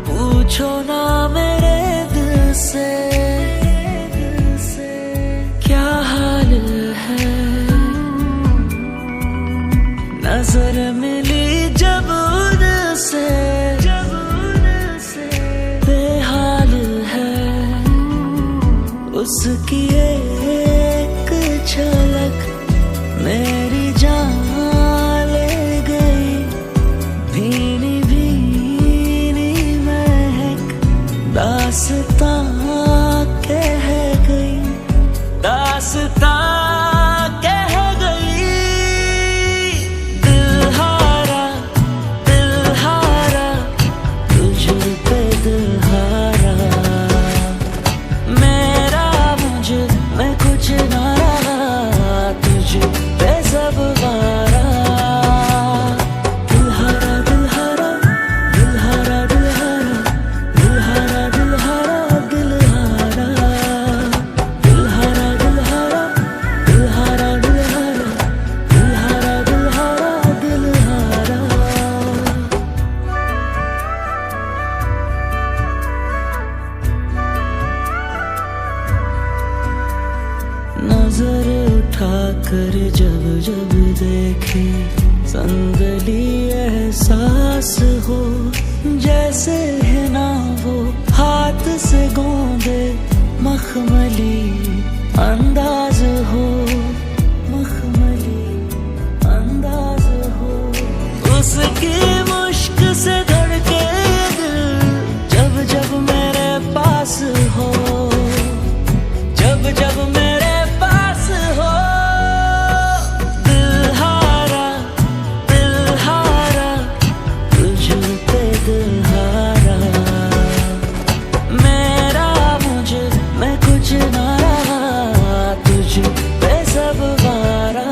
पूछो ना मेरे दिल से क्या हाल है। नजर मिली जब उनसे बेहाल है। उसकी एक झलक मेरी जान ले गई। भीनी भीनी महक दास्तां कह गई, दास्तां कह गई। दिल हारा तुझ पे दिल हारा। मेरा मुझ में कुछ ना रहा, तुझ पे सब वारा। दिल हारा दिल हारा दिल हारा दिल हारा दिल हारा दिल हारा दिल हारा दिल हारा दिल हारा दिल हारा दिल हारा दिल हारा दिल हारा दिल हारा। नजर उठाकर जब जब देखे संगली एहसास हो। जैसे है ना वो हाथ से गोंदे मखमली अंदाज हो, मखमली अंदाज हो। उसकी मुश्क से धड़के दिल जब जब मेरे पास हो, जब जब मेरे पास हो। दिल हारा तुझ पे दिल हारा। मेरा मुझ में कुछ ना रहा, तुझ पे सब वारा।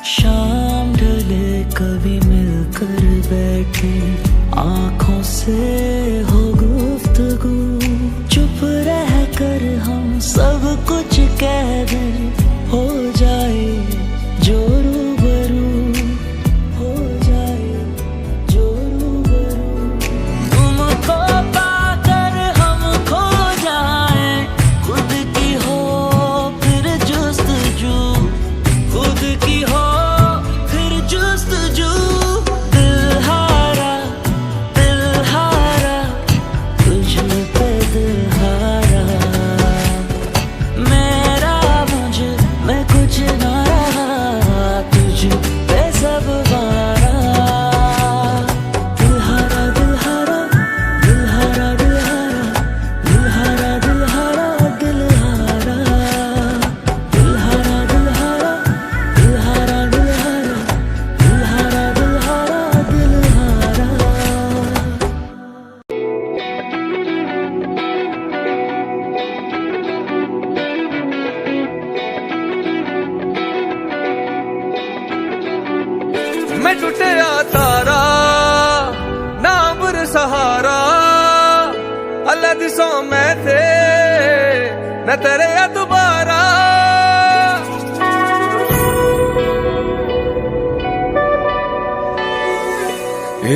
शाम ढले कभी मिलकर बैठे, आंखों से हो गुफ्तगू। चुप रह कर हम सब कुछ कह दें, हो जाए जो रूबरू, हो जाए जो रूबरू। तुमको पाकर हम खो जाए, खुद की हो फिर जुस्तजू, खुद की हो फिर जुस्तजू। दिल हारा तुझ पे दिल हारा। मेरा मुझ में कुछ ना रहा, तुझ पे सब वारा। दिल हारा दिल हारा दिल हारा दिल हारा दिल हारा दिल हारा दिल हारा दिल हारा दिल हारा दिल हारा दिल हारा दिल हारा दिल हारा दिल हारा। मैं टुटिया तारा ना बुर सहारा। अल्लाह दिसों मैं थे न तेरे या दोबारा।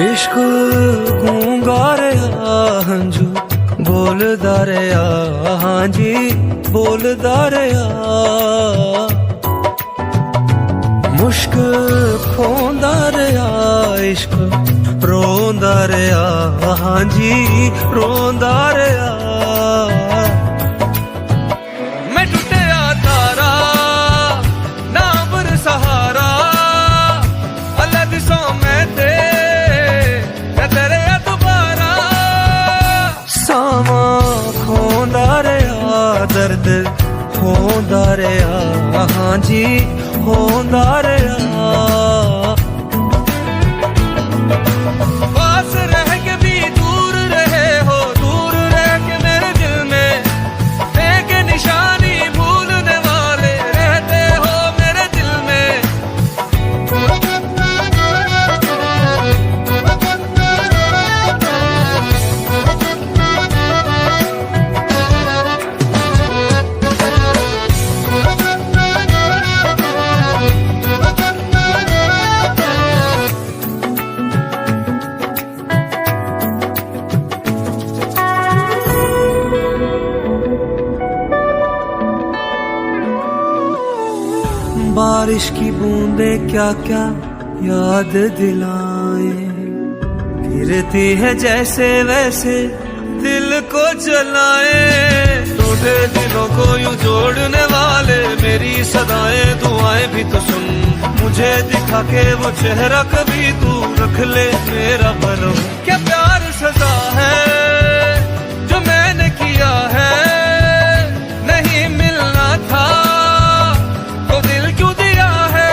इश्क गूंगा रे हंजू बोलदा रे हाँ जी बोलदा रे। मुश्क खोंदा रहा इश्क रोंदा रहा हाँ जी रोंदा रहा। मैं टुटिया तारा ना बुर सहारा। अल्लाह दिसों मैं थे न ਰਿਹਾ ਹਾਂ ਜੀ ਹੋਂਦਾ ਰਿਹਾ पास रह के भी दूर रहे हो दूर रह के मेरे दिल में एक निशानी भूलने वाले रहते हो मेरे दिल में बारिश की बूंदे क्या क्या याद दिलाए गिरती है जैसे वैसे दिल को जलाए टूटे दिलों को यूं जोड़ने वाले मेरी सदाएं दुआएं भी तो सुन मुझे दिखा के वो चेहरा कभी तू रख ले मेरा भरम क्या प्यार सजा है जो मैंने किया है नहीं मिलना था तो दिल क्यों दिया है